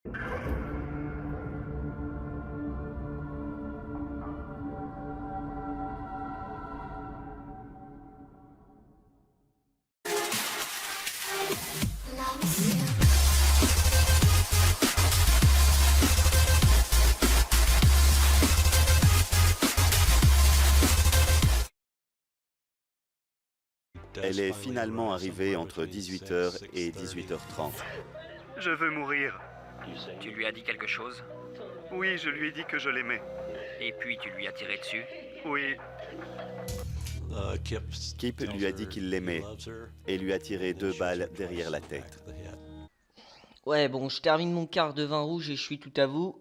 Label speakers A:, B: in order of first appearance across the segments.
A: Elle est finalement arrivée entre 18h et 18h30.
B: Je veux mourir.
C: Tu lui as dit quelque chose?
B: Oui, je lui ai dit que je l'aimais.
C: Et puis tu lui as tiré dessus?
B: Oui,
A: Kip lui a dit qu'il l'aimait et lui a tiré 2 balles derrière la tête.
D: Ouais, bon, je termine mon quart de vin rouge et je suis tout à vous.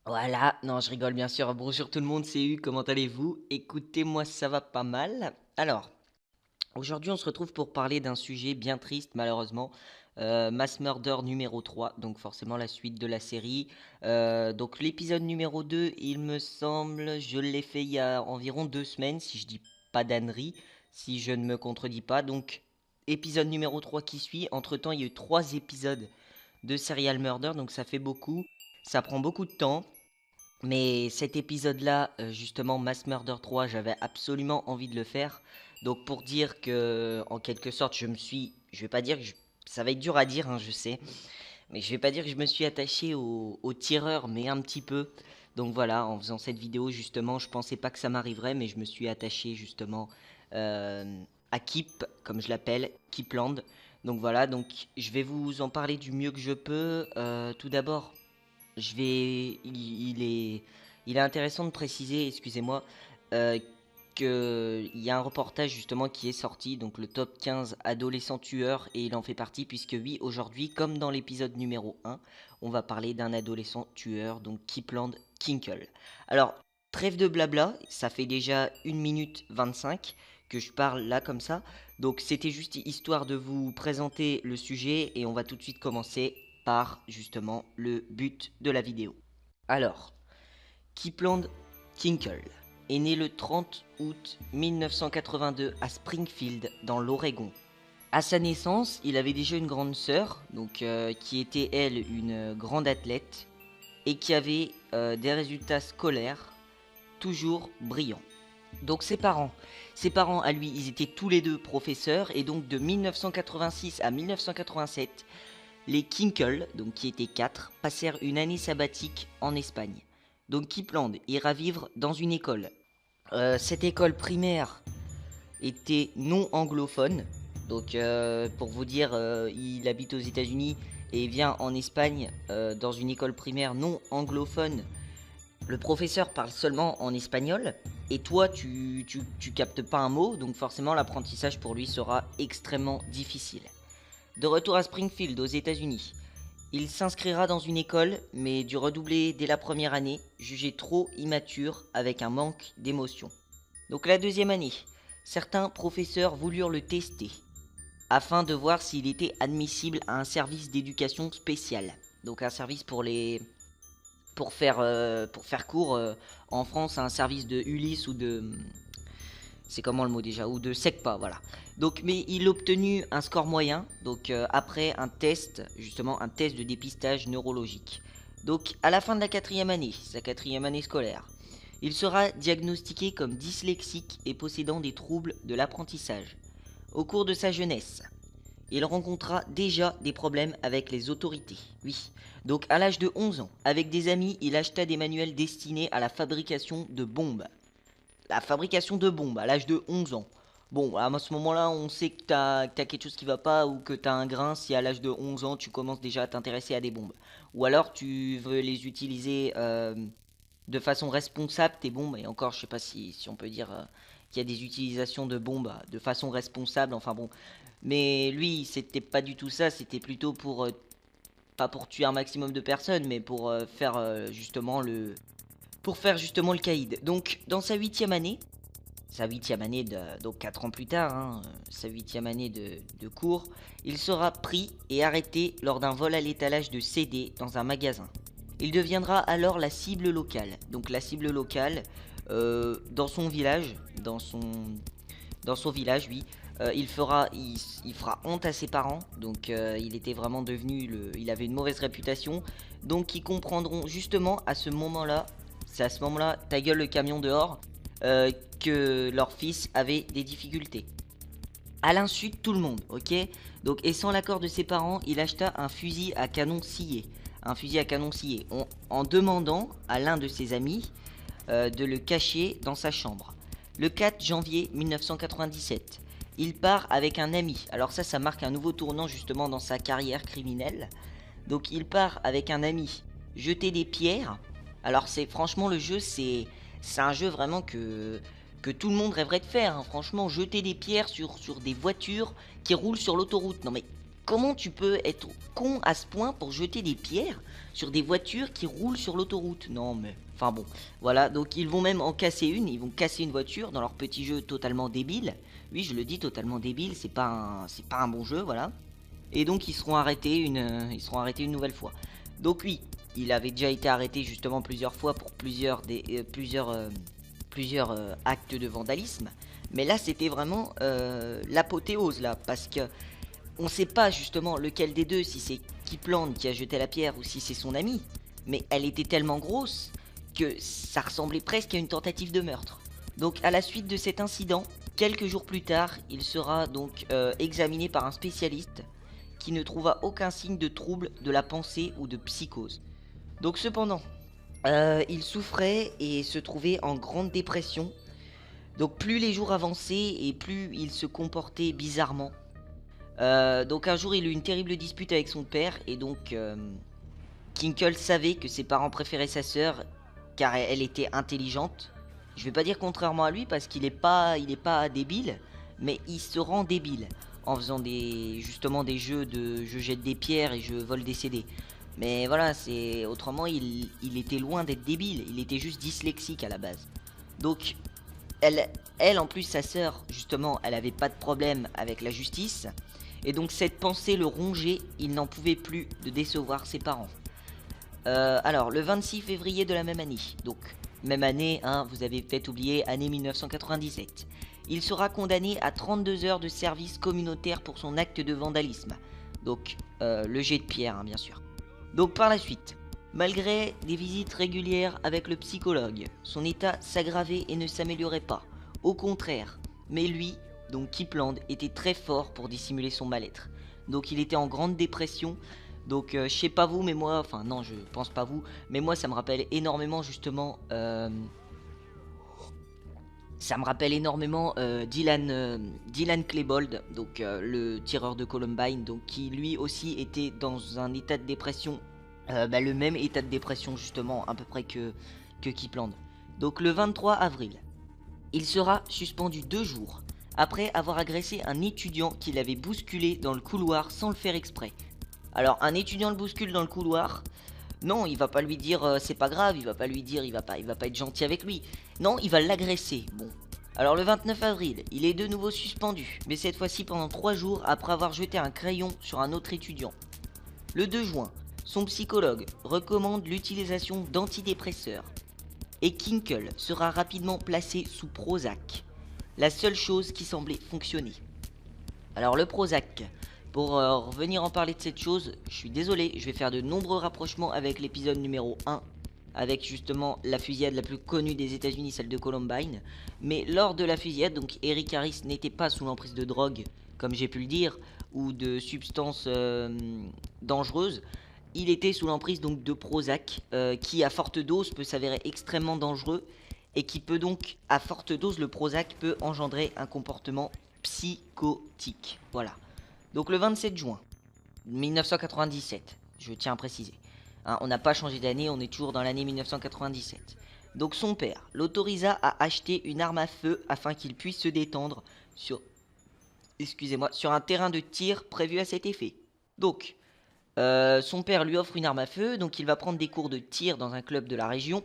D: Voilà, non, je rigole bien sûr. Bonjour tout le monde, c'est U, comment allez-vous? Écoutez-moi, ça va pas mal. Alors, aujourd'hui, on se retrouve pour parler d'un sujet bien triste, malheureusement. Mass Murder numéro 3, donc forcément la suite de la série. Donc l'épisode numéro 2, il me semble, je l'ai fait il y a environ 2 semaines, si je dis pas d'ânerie, si je ne me contredis pas. Donc, épisode numéro 3 qui suit. Entre-temps, il y a eu 3 épisodes de Serial Murder, donc ça fait beaucoup. Ça prend beaucoup de temps. Mais cet épisode-là, justement, Mass Murder 3, j'avais absolument envie de le faire. Donc pour dire que, en quelque sorte, je vais pas dire que ça va être dur à dire, hein, je sais. Mais je vais pas dire que je me suis attaché au tireur, mais un petit peu. Donc voilà, en faisant cette vidéo, justement, je pensais pas que ça m'arriverait, mais je me suis attaché, justement, à Kip, comme je l'appelle, Kipland. Donc voilà, donc je vais vous en parler du mieux que je peux. Tout d'abord, il est intéressant de préciser, excusez-moi, qu'il y a un reportage justement qui est sorti, donc le top 15 adolescents tueurs, et il en fait partie, puisque oui, aujourd'hui, comme dans l'épisode numéro 1, on va parler d'un adolescent tueur, donc Kipland Kinkle. Alors, trêve de blabla, ça fait déjà 1 minute 25 que je parle là comme ça, donc c'était juste histoire de vous présenter le sujet, et on va tout de suite commencer par justement le but de la vidéo. Alors, Kipland Kinkle est né le 30 août 1982 à Springfield, dans l'Oregon. À sa naissance, il avait déjà une grande sœur, donc qui était elle une grande athlète et qui avait des résultats scolaires toujours brillants. Donc ses parents à lui, ils étaient tous les deux professeurs, et donc de 1986 à 1987, les Kinkle, donc qui étaient 4, passèrent une année sabbatique en Espagne. Donc Kipland ira vivre dans une école. Cette école primaire était non anglophone. Donc pour vous dire, il habite aux États-Unis et vient en Espagne dans une école primaire non anglophone. Le professeur parle seulement en espagnol et toi tu captes pas un mot, donc forcément l'apprentissage pour lui sera extrêmement difficile. De retour à Springfield aux États-Unis, il s'inscrira dans une école, mais dut redoubler dès la première année, jugé trop immature avec un manque d'émotion. Donc la deuxième année, certains professeurs voulurent le tester, afin de voir s'il était admissible à un service d'éducation spéciale. Donc un service pour faire cours en France, un service de Ulysse ou de... C'est comment le mot déjà? Ou de SECPA, voilà. Donc, mais il a obtenu un score moyen, donc après un test, justement un test de dépistage neurologique. Donc à la fin de la 4e année, sa 4e année scolaire, il sera diagnostiqué comme dyslexique et possédant des troubles de l'apprentissage. Au cours de sa jeunesse, il rencontra déjà des problèmes avec les autorités, oui. Donc à l'âge de 11 ans, avec des amis, il acheta des manuels destinés à la fabrication de bombes. La fabrication de bombes à l'âge de 11 ans. Bon, à ce moment-là, on sait que t'as quelque chose qui va pas ou que t'as un grain si à l'âge de 11 ans, tu commences déjà à t'intéresser à des bombes. Ou alors, tu veux les utiliser de façon responsable, tes bombes. Et encore, je sais pas si on peut dire qu'il y a des utilisations de bombes de façon responsable, enfin bon. Mais lui, c'était pas du tout ça, c'était plutôt pour... pas pour tuer un maximum de personnes, mais pour faire justement le... Pour faire justement le caïd. Donc, dans sa 8e année, donc 4 ans plus tard, hein, sa 8e année de cours, il sera pris et arrêté lors d'un vol à l'étalage de CD dans un magasin. Il deviendra alors la cible locale. Donc la cible locale, dans son village, oui, il fera honte à ses parents. Donc il était vraiment il avait une mauvaise réputation. Donc ils comprendront justement à ce moment-là, c'est à ce moment-là, ta gueule le camion dehors, que leur fils avait des difficultés. À l'insu de tout le monde, ok. Donc, et sans l'accord de ses parents, il acheta un fusil à canon scié. Un fusil à canon scié. En demandant à l'un de ses amis de le cacher dans sa chambre. Le 4 janvier 1997, il part avec un ami. Alors ça marque un nouveau tournant justement dans sa carrière criminelle. Donc il part avec un ami jeter des pierres. Alors franchement le jeu c'est un jeu vraiment que tout le monde rêverait de faire, hein. Franchement, jeter des pierres sur des voitures qui roulent sur l'autoroute. Non mais comment tu peux être con à ce point pour jeter des pierres sur des voitures qui roulent sur l'autoroute? Non mais, enfin bon, voilà. Donc ils vont même en casser une, ils vont casser une voiture dans leur petit jeu totalement débile. Oui, je le dis, totalement débile, c'est pas un bon jeu, voilà. Et donc ils seront arrêtés une nouvelle fois. Donc oui, il avait déjà été arrêté justement plusieurs fois pour plusieurs actes de vandalisme, mais là c'était vraiment l'apothéose là, parce que on sait pas justement lequel des deux, si c'est Kipland qui a jeté la pierre ou si c'est son ami, mais elle était tellement grosse que ça ressemblait presque à une tentative de meurtre. Donc à la suite de cet incident, quelques jours plus tard, il sera donc examiné par un spécialiste qui ne trouva aucun signe de trouble de la pensée ou de psychose. Donc cependant, il souffrait et se trouvait en grande dépression. Donc plus les jours avançaient et plus il se comportait bizarrement. Donc un jour il eut une terrible dispute avec son père et donc Kinkle savait que ses parents préféraient sa sœur car elle était intelligente. Je vais pas dire contrairement à lui parce qu'il est pas débile, mais il se rend débile en faisant justement des jeux de je jette des pierres et je vole des CD. Mais voilà, autrement il était loin d'être débile, il était juste dyslexique à la base. Donc elle en plus sa sœur justement, elle avait pas de problème avec la justice. Et donc cette pensée le rongeait, il n'en pouvait plus de décevoir ses parents. Alors le 26 février de la même année, donc même année, hein, vous avez peut-être oublié, année 1997. Il sera condamné à 32 heures de service communautaire pour son acte de vandalisme. Donc le jet de pierre, hein, bien sûr. Donc par la suite, malgré des visites régulières avec le psychologue, son état s'aggravait et ne s'améliorait pas. Au contraire, mais lui, donc Kipland, était très fort pour dissimuler son mal-être. Donc il était en grande dépression. Donc je sais pas vous, mais moi, enfin non, je pense pas vous, mais moi ça me rappelle énormément justement Dylan Klebold, donc le tireur de Columbine, donc qui lui aussi était dans un état de dépression, le même état de dépression justement, à peu près que Kipland. Donc le 23 avril, il sera suspendu 2 jours après avoir agressé un étudiant qui l'avait bousculé dans le couloir sans le faire exprès. Alors un étudiant le bouscule dans le couloir, non, il va pas lui dire c'est pas grave, il va pas lui dire, il va pas être gentil avec lui. Non, il va l'agresser. Bon. Alors le 29 avril, il est de nouveau suspendu, mais cette fois-ci pendant 3 jours après avoir jeté un crayon sur un autre étudiant. Le 2 juin, son psychologue recommande l'utilisation d'antidépresseurs et Kinkle sera rapidement placé sous Prozac, la seule chose qui semblait fonctionner. Alors le Prozac, pour revenir en parler de cette chose, je suis désolé, je vais faire de nombreux rapprochements avec l'épisode numéro 1, avec justement la fusillade la plus connue des États-Unis, celle de Columbine. Mais lors de la fusillade, donc Eric Harris n'était pas sous l'emprise de drogue, comme j'ai pu le dire, ou de substances dangereuses. Il était sous l'emprise donc de Prozac, qui à forte dose peut s'avérer extrêmement dangereux, et qui peut donc, à forte dose, le Prozac peut engendrer un comportement psychotique. Voilà. Donc le 27 juin 1997, je tiens à préciser, hein, on n'a pas changé d'année, on est toujours dans l'année 1997. Donc son père l'autorisa à acheter une arme à feu afin qu'il puisse se détendre sur un terrain de tir prévu à cet effet. Donc son père lui offre une arme à feu, donc il va prendre des cours de tir dans un club de la région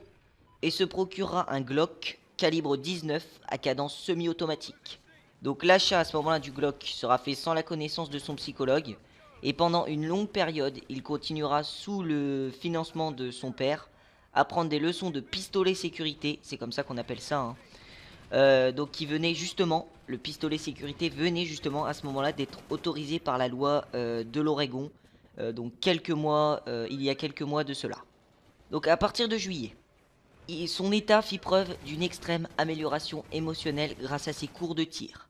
D: et se procurera un Glock calibre 19 à cadence semi-automatique. Donc l'achat à ce moment-là du Glock sera fait sans la connaissance de son psychologue, et pendant une longue période, il continuera sous le financement de son père à prendre des leçons de pistolet sécurité, c'est comme ça qu'on appelle ça, hein, Donc qui venait justement, le pistolet sécurité venait justement à ce moment-là d'être autorisé par la loi de l'Oregon, donc il y a quelques mois de cela. Donc à partir de juillet, son état fit preuve d'une extrême amélioration émotionnelle grâce à ses cours de tir,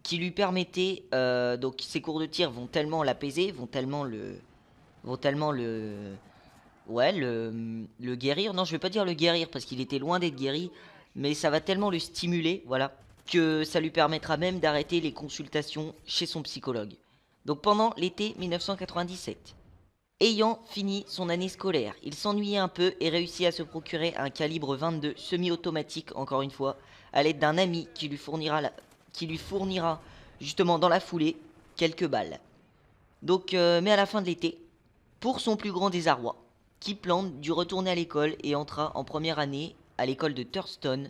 D: qui lui permettaient, donc ces cours de tir vont tellement l'apaiser, vont tellement le guérir. Non, je vais pas dire le guérir parce qu'il était loin d'être guéri, mais ça va tellement le stimuler, voilà, que ça lui permettra même d'arrêter les consultations chez son psychologue. Donc pendant l'été 1997, ayant fini son année scolaire, il s'ennuyait un peu et réussit à se procurer un calibre 22 semi-automatique, encore une fois, à l'aide d'un ami qui lui fournira justement dans la foulée quelques balles. Donc, mais à la fin de l'été, pour son plus grand désarroi, Kipland dut retourner à l'école et entra en première année à l'école de Thurston,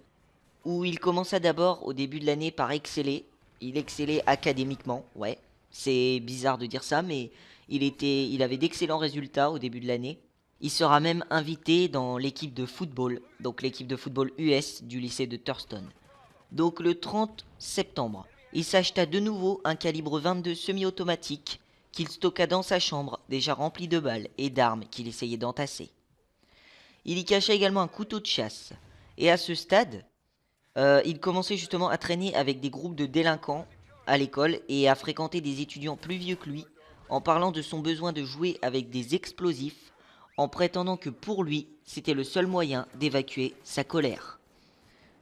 D: où il commença d'abord au début de l'année par exceller. Il excellait académiquement, ouais. C'est bizarre de dire ça, mais il avait d'excellents résultats au début de l'année. Il sera même invité dans l'équipe de football, donc l'équipe de football US du lycée de Thurston. Donc le 30 septembre, il s'acheta de nouveau un calibre 22 semi-automatique qu'il stocka dans sa chambre, déjà remplie de balles et d'armes qu'il essayait d'entasser. Il y cacha également un couteau de chasse. Et à ce stade, il commençait justement à traîner avec des groupes de délinquants à l'école et à fréquenter des étudiants plus vieux que lui, en parlant de son besoin de jouer avec des explosifs, en prétendant que pour lui, c'était le seul moyen d'évacuer sa colère.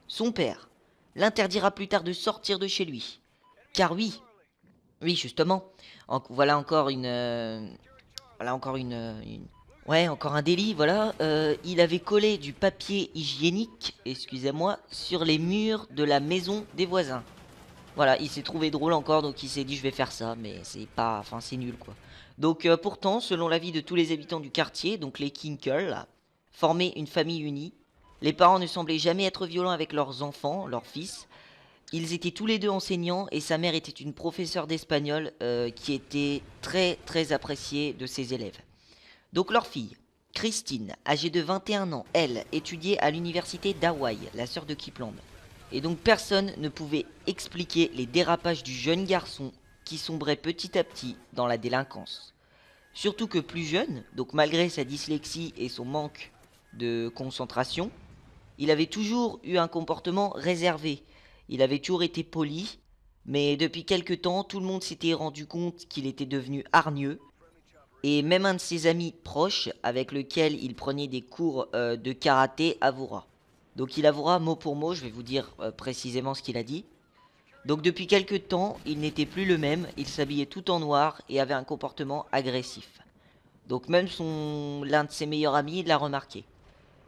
D: Son père l'interdira plus tard de sortir de chez lui. Car oui, justement, voilà encore encore un délit, voilà. Il avait collé du papier hygiénique, excusez-moi, sur les murs de la maison des voisins. Voilà, il s'est trouvé drôle encore, donc il s'est dit je vais faire ça, mais c'est nul quoi. Donc pourtant, selon l'avis de tous les habitants du quartier, donc les Kinkle, formaient une famille unie. Les parents ne semblaient jamais être violents avec leurs enfants, leurs fils. Ils étaient tous les deux enseignants et sa mère était une professeure d'espagnol qui était très très appréciée de ses élèves. Donc leur fille, Christine, âgée de 21 ans, elle, étudiait à l'université d'Hawaï, la sœur de Kipland. Et donc personne ne pouvait expliquer les dérapages du jeune garçon qui sombrait petit à petit dans la délinquance. Surtout que plus jeune, donc malgré sa dyslexie et son manque de concentration, il avait toujours eu un comportement réservé. Il avait toujours été poli, mais depuis quelque temps, tout le monde s'était rendu compte qu'il était devenu hargneux. Et même un de ses amis proches, avec lequel il prenait des cours de karaté, avouera. Donc il avouera mot pour mot, je vais vous dire précisément ce qu'il a dit. Donc depuis quelque temps, il n'était plus le même, il s'habillait tout en noir et avait un comportement agressif. Donc même l'un de ses meilleurs amis l'a remarqué.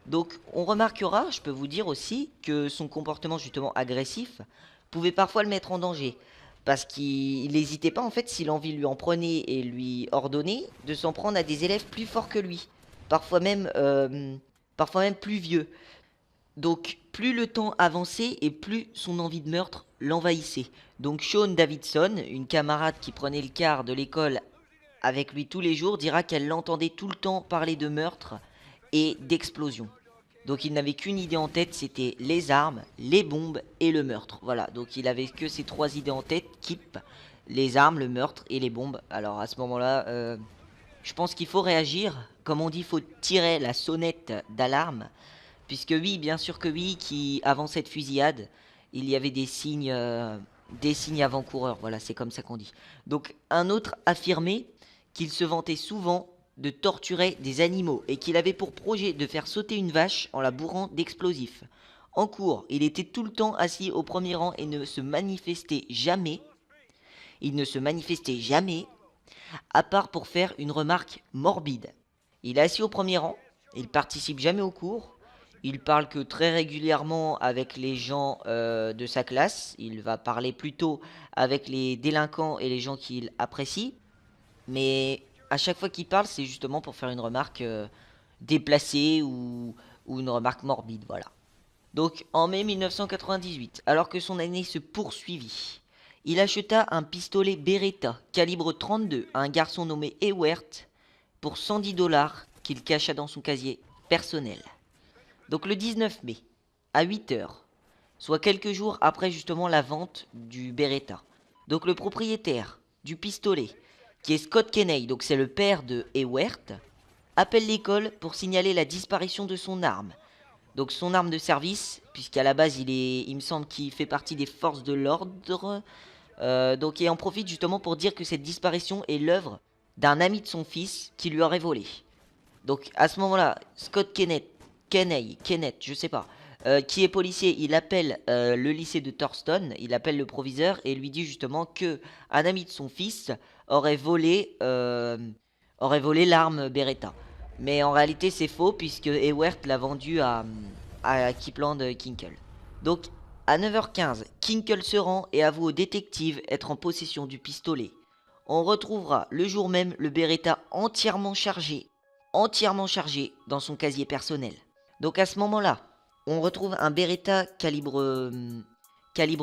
D: Donc on remarquera, je peux vous dire aussi, que son comportement justement agressif pouvait parfois le mettre en danger. Parce qu'il n'hésitait pas en fait, si l'envie lui en prenait et lui ordonnait, de s'en prendre à des élèves plus forts que lui. Parfois même plus vieux. Donc plus le temps avançait et plus son envie de meurtre l'envahissait. Donc Sean Davidson, une camarade qui prenait le quart de l'école avec lui tous les jours, dira qu'elle l'entendait tout le temps parler de meurtre et d'explosion. Donc il n'avait qu'une idée en tête, c'était les armes, les bombes et le meurtre. Voilà, donc il avait que ces trois idées en tête, Kip, les armes, le meurtre et les bombes. Alors à ce moment-là, je pense qu'il faut réagir. Comme on dit, il faut tirer la sonnette d'alarme. Puisque oui, bien sûr que oui, avant cette fusillade, il y avait des signes avant-coureurs. Voilà, c'est comme ça qu'on dit. Donc un autre affirmait qu'il se vantait souvent de torturer des animaux et qu'il avait pour projet de faire sauter une vache en la bourrant d'explosifs. En cours, il était tout le temps assis au premier rang et ne se manifestait jamais. Il ne se manifestait jamais, à part pour faire une remarque morbide. Il est assis au premier rang, il participe jamais au cours, il parle que très régulièrement avec les gens de sa classe, il va parler plutôt avec les délinquants et les gens qu'il apprécie, mais à chaque fois qu'il parle, c'est justement pour faire une remarque déplacée ou une remarque morbide, voilà. Donc en mai 1998, alors que son année se poursuivit, il acheta un pistolet Beretta calibre 32 à un garçon nommé Ewert pour 110 $ qu'il cacha dans son casier personnel. Donc le 19 mai, à 8 h, soit quelques jours après justement la vente du Beretta. Donc le propriétaire du pistolet, qui est Scott Kenney, donc c'est le père de Ewert, appelle l'école pour signaler la disparition de son arme. Donc son arme de service, puisqu'à la base il me semble qu'il fait partie des forces de l'ordre. Donc il en profite justement pour dire que cette disparition est l'œuvre d'un ami de son fils qui lui aurait volé. Donc à ce moment-là, Scott Kenneth, je sais pas, qui est policier, il appelle le lycée de Thurston, il appelle le proviseur et lui dit justement que un ami de son fils aurait volé l'arme Beretta. Mais en réalité c'est faux puisque Ewert l'a vendu à Kipland Kinkle. Donc à 9h15, Kinkle se rend et avoue au détective être en possession du pistolet. On retrouvera le jour même le Beretta entièrement chargé dans son casier personnel. Donc à ce moment-là, on retrouve un Beretta calibre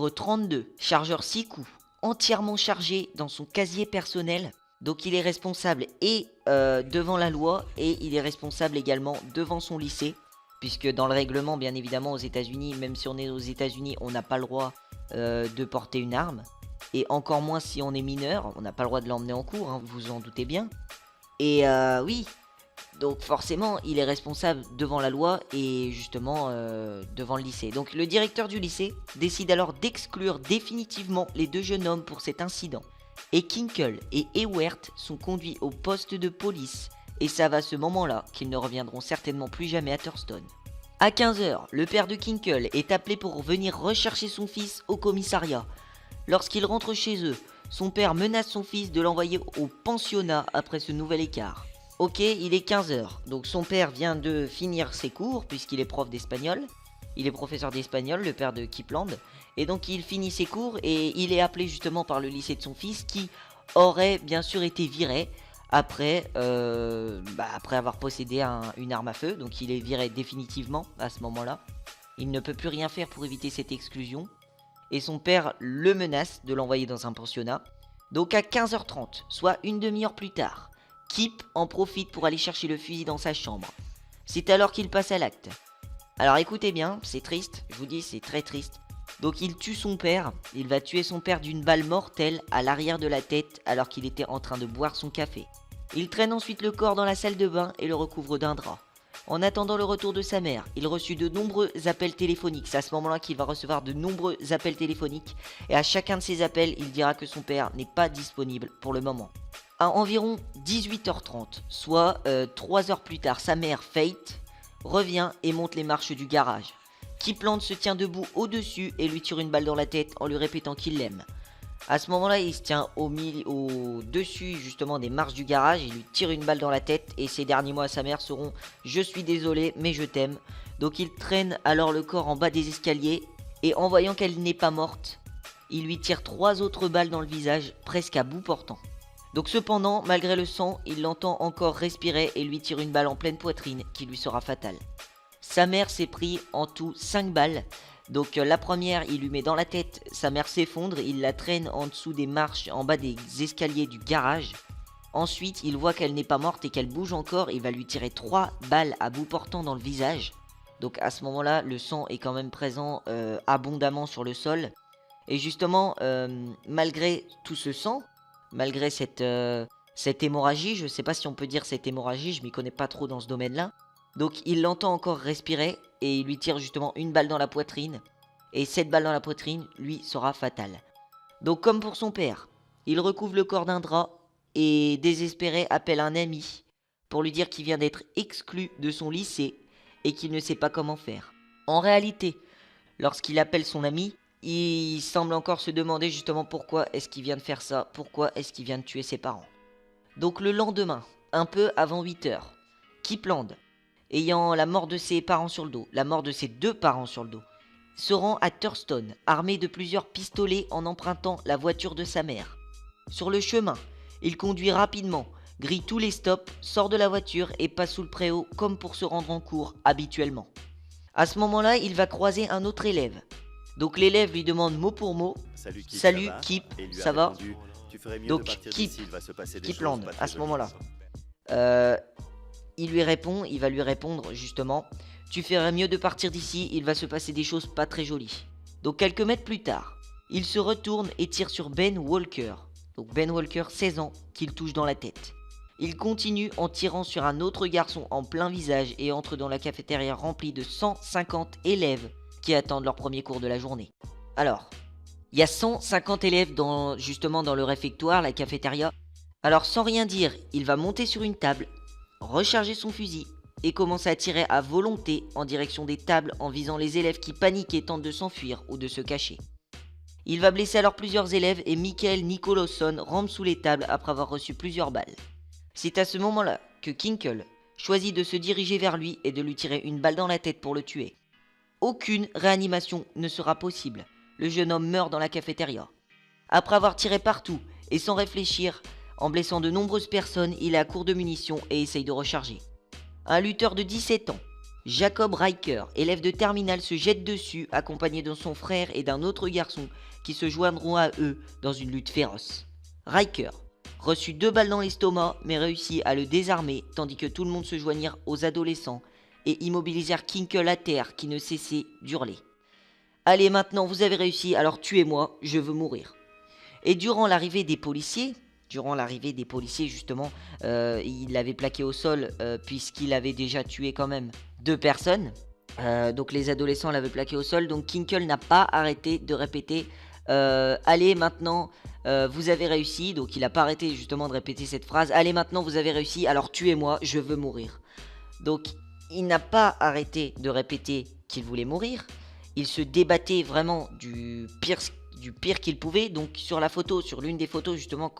D: 32, chargeur 6 coups, entièrement chargé dans son casier personnel. Donc il est responsable et devant la loi et il est responsable également devant son lycée. Puisque dans le règlement, bien évidemment, aux États-Unis, même si on est aux États-Unis, on n'a pas le droit de porter une arme. Et encore moins si on est mineur, on n'a pas le droit de l'emmener en cours, hein, vous vous en doutez bien. Et oui, donc forcément, il est responsable devant la loi et justement devant le lycée. Donc le directeur du lycée décide alors d'exclure définitivement les deux jeunes hommes pour cet incident. Et Kinkle et Ewert sont conduits au poste de police. Et ça va à ce moment-là qu'ils ne reviendront certainement plus jamais à Thurston. À 15h, le père de Kinkle est appelé pour venir rechercher son fils au commissariat. Lorsqu'il rentre chez eux, son père menace son fils de l'envoyer au pensionnat après ce nouvel écart. Ok, il est 15h, donc son père vient de finir ses cours puisqu'il est prof d'espagnol. Il est professeur d'espagnol, le père de Kipland. Et donc il finit ses cours et il est appelé justement par le lycée de son fils qui aurait bien sûr été viré après avoir possédé une arme à feu. Donc il est viré définitivement à ce moment-là. Il ne peut plus rien faire pour éviter cette exclusion. Et son père le menace de l'envoyer dans un pensionnat. Donc à 15h30, soit une demi-heure plus tard, Kip en profite pour aller chercher le fusil dans sa chambre. C'est alors qu'il passe à l'acte. Alors écoutez bien, c'est triste, je vous dis c'est très triste. Donc il tue son père, il va tuer son père d'une balle mortelle à l'arrière de la tête alors qu'il était en train de boire son café. Il traîne ensuite le corps dans la salle de bain et le recouvre d'un drap. En attendant le retour de sa mère, il reçut de nombreux appels téléphoniques. C'est à ce moment-là qu'il va recevoir de nombreux appels téléphoniques. Et à chacun de ces appels, il dira que son père n'est pas disponible pour le moment. À environ 18h30, soit 3 heures plus tard, sa mère, Faith, revient et monte les marches du garage. Kipland se tient debout au-dessus et lui tire une balle dans la tête en lui répétant qu'il l'aime. À ce moment-là, il se tient au-dessus justement des marches du garage, il lui tire une balle dans la tête et ses derniers mots à sa mère seront « Je suis désolé, mais je t'aime ». Donc il traîne alors le corps en bas des escaliers et en voyant qu'elle n'est pas morte, il lui tire 3 autres balles dans le visage, presque à bout portant. Donc cependant, malgré le sang, il l'entend encore respirer et lui tire une balle en pleine poitrine qui lui sera fatale. Sa mère s'est pris en tout 5 balles. Donc la première, il lui met dans la tête, sa mère s'effondre, il la traîne en dessous des marches, en bas des escaliers du garage. Ensuite, il voit qu'elle n'est pas morte et qu'elle bouge encore, il va lui tirer 3 balles à bout portant dans le visage. Donc à ce moment-là, le sang est quand même présent abondamment sur le sol. Et justement, malgré tout ce sang, malgré cette hémorragie, je ne sais pas si on peut dire cette hémorragie, je m'y connais pas trop dans ce domaine-là. Donc il l'entend encore respirer et il lui tire justement une balle dans la poitrine. Et cette balle dans la poitrine lui sera fatale. Donc comme pour son père, il recouvre le corps d'un drap et désespéré appelle un ami pour lui dire qu'il vient d'être exclu de son lycée et qu'il ne sait pas comment faire. En réalité, lorsqu'il appelle son ami, il semble encore se demander justement pourquoi est-ce qu'il vient de faire ça, pourquoi est-ce qu'il vient de tuer ses parents. Donc le lendemain, un peu avant 8h, Kipland, ayant la mort de ses parents sur le dos, la mort de ses 2 parents sur le dos, se rend à Thurston, armé de plusieurs pistolets en empruntant la voiture de sa mère. Sur le chemin, il conduit rapidement, grille tous les stops, sort de la voiture et passe sous le préau comme pour se rendre en cours habituellement. À ce moment-là, il va croiser un autre élève. Donc l'élève lui demande mot pour mot « Salut Kip, ça va ?» Donc Kipland, à ce moment-là. Il va lui répondre justement « Tu ferais mieux de partir d'ici, il va se passer des choses pas très jolies. » Donc quelques mètres plus tard, il se retourne et tire sur Ben Walker. Donc Ben Walker, 16 ans, qu'il touche dans la tête. Il continue en tirant sur un autre garçon en plein visage et entre dans la cafétéria remplie de 150 élèves qui attendent leur premier cours de la journée. Alors, il y a 150 élèves justement dans le réfectoire, la cafétéria. Alors sans rien dire, il va monter sur une table, recharger son fusil et commencer à tirer à volonté en direction des tables en visant les élèves qui paniquent et tentent de s'enfuir ou de se cacher. Il va blesser alors plusieurs élèves et Michael Nicholson rampe sous les tables après avoir reçu plusieurs balles. C'est à ce moment-là que Kinkle choisit de se diriger vers lui et de lui tirer une balle dans la tête pour le tuer. Aucune réanimation ne sera possible. Le jeune homme meurt dans la cafétéria. Après avoir tiré partout et sans réfléchir, en blessant de nombreuses personnes, il est à court de munitions et essaye de recharger. Un lutteur de 17 ans, Jacob Riker, élève de terminale, se jette dessus, accompagné de son frère et d'un autre garçon qui se joindront à eux dans une lutte féroce. Riker reçut 2 balles dans l'estomac, mais réussit à le désarmer, tandis que tout le monde se joignirent aux adolescents et immobilisèrent Kinkle à terre qui ne cessait d'hurler. « Allez, maintenant vous avez réussi, alors tuez-moi, je veux mourir. » Et durant l'arrivée des policiers justement, il l'avait plaqué au sol puisqu'il avait déjà tué quand même 2 personnes. Donc les adolescents l'avaient plaqué au sol, donc Kinkle n'a pas arrêté de répéter allez maintenant vous avez réussi. Donc il n'a pas arrêté justement de répéter cette phrase, allez maintenant vous avez réussi, alors tuez-moi, je veux mourir. Donc il n'a pas arrêté de répéter qu'il voulait mourir. Il se débattait vraiment du pire qu'il pouvait. Donc sur la photo, sur l'une des photos justement,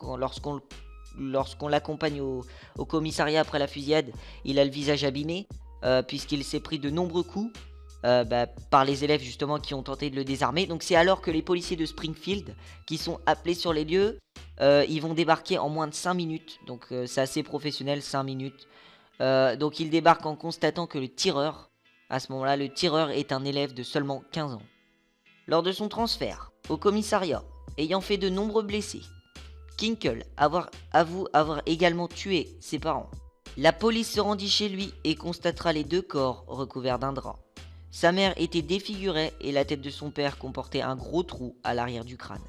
D: lorsqu'on l'accompagne au commissariat après la fusillade, il a le visage abîmé puisqu'il s'est pris de nombreux coups par les élèves justement qui ont tenté de le désarmer. Donc c'est alors que les policiers de Springfield qui sont appelés sur les lieux, ils vont débarquer en moins de 5 minutes. Donc c'est assez professionnel, 5 minutes. Donc ils débarquent en constatant que le tireur, à ce moment-là, le tireur est un élève de seulement 15 ans. Lors de son transfert au commissariat, ayant fait de nombreux blessés, Kinkle avoue avoir également tué ses parents. La police se rendit chez lui et constatera les 2 corps recouverts d'un drap. Sa mère était défigurée et la tête de son père comportait un gros trou à l'arrière du crâne.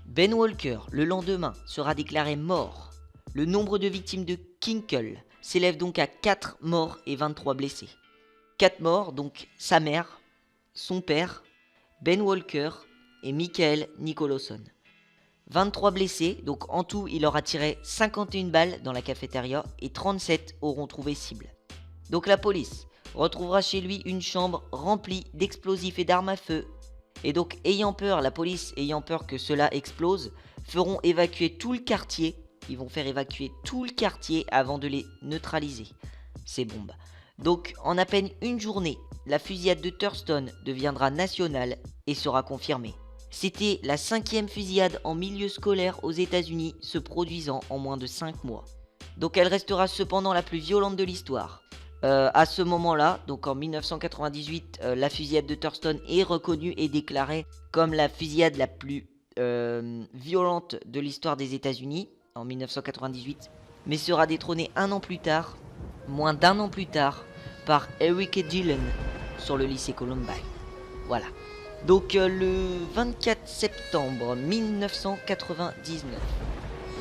D: Ben Walker, le lendemain, sera déclaré mort. Le nombre de victimes de Kinkle s'élève donc à 4 morts et 23 blessés. 4 morts, donc sa mère, son père, Ben Walker et Michael Nicholson. 23 blessés, donc en tout il aura tiré 51 balles dans la cafétéria et 37 auront trouvé cible. Donc la police retrouvera chez lui une chambre remplie d'explosifs et d'armes à feu. Et donc la police ayant peur que cela explose, feront évacuer tout le quartier. Ils vont faire évacuer tout le quartier avant de les neutraliser, ces bombes. Donc en à peine une journée, la fusillade de Thurston deviendra nationale et sera confirmée. C'était la 5e fusillade en milieu scolaire aux États-Unis se produisant en moins de 5 mois. Donc elle restera cependant la plus violente de l'histoire. À ce moment-là, donc en 1998, la fusillade de Thurston est reconnue et déclarée comme la fusillade la plus violente de l'histoire des États-Unis en 1998, mais sera détrônée moins d'un an plus tard, par Eric Dillon sur le lycée Columbine. Voilà. Donc le 24 septembre 1999,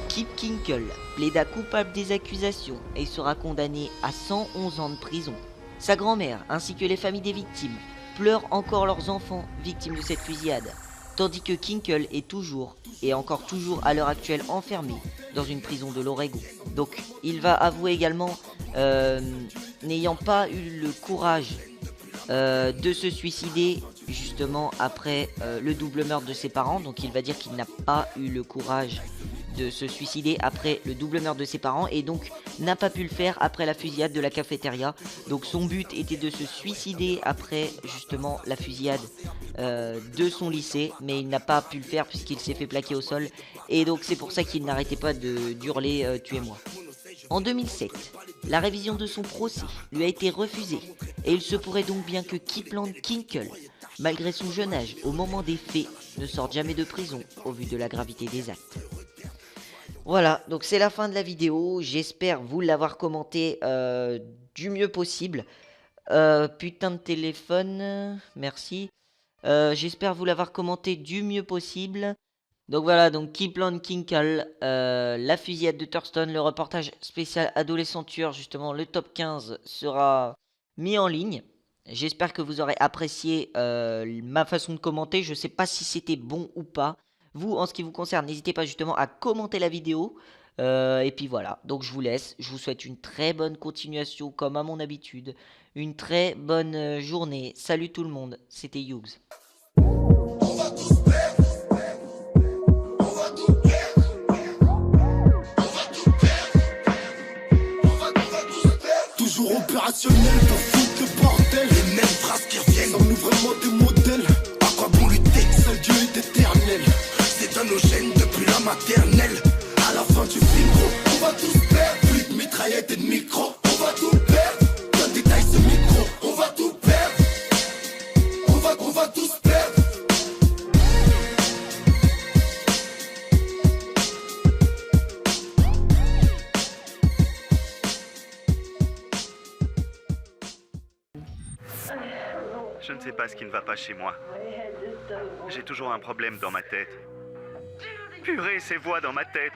D: Kip Kinkle plaida coupable des accusations et sera condamné à 111 ans de prison. Sa grand-mère ainsi que les familles des victimes pleurent encore leurs enfants victimes de cette fusillade, tandis que Kinkle est toujours à l'heure actuelle enfermé dans une prison de l'Oregon. Donc il va avouer également n'ayant pas eu le courage de se suicider justement après le double meurtre de ses parents. Donc il va dire qu'il n'a pas eu le courage de se suicider après le double meurtre de ses parents et donc n'a pas pu le faire après la fusillade de la cafétéria. Donc son but était de se suicider après justement la fusillade de son lycée, mais il n'a pas pu le faire puisqu'il s'est fait plaquer au sol et donc c'est pour ça qu'il n'arrêtait pas d'hurler tuez-moi. En 2007, la révision de son procès lui a été refusée et il se pourrait donc bien que Kipland Kinkle, malgré son jeune âge au moment des faits, ne sorte jamais de prison au vu de la gravité des actes. Voilà, donc c'est la fin de la vidéo, j'espère vous l'avoir commenté du mieux possible. Putain de téléphone, merci. J'espère vous l'avoir commenté du mieux possible. Donc voilà, donc Kipland Kinkle, la fusillade de Thurston, le reportage spécial adolescent tueur, justement le top 15 sera mis en ligne. J'espère que vous aurez apprécié ma façon de commenter. Je sais pas si c'était bon ou pas. Vous, en ce qui vous concerne, n'hésitez pas justement à commenter la vidéo. Et puis voilà, donc je vous laisse. Je vous souhaite une très bonne continuation comme à mon habitude. Une très bonne journée. Salut tout le monde, c'était Hughes.
E: Toujours opérationnel pour foutre le bordel. Les mêmes phrases qui reviennent. Sommes-nous vraiment des modèles? À quoi bon lutter? Seul Dieu est éternel. C'est dans nos gènes depuis la maternelle. À la fin du film gros, on va tous perdre. Plus de mitraillettes et de micro, on va tout perdre. D'un détail ce micro, on va tout perdre. On va tous perdre.
B: Je ne sais pas ce qui ne va pas chez moi. J'ai toujours un problème dans ma tête. Purée, ces voix dans ma tête.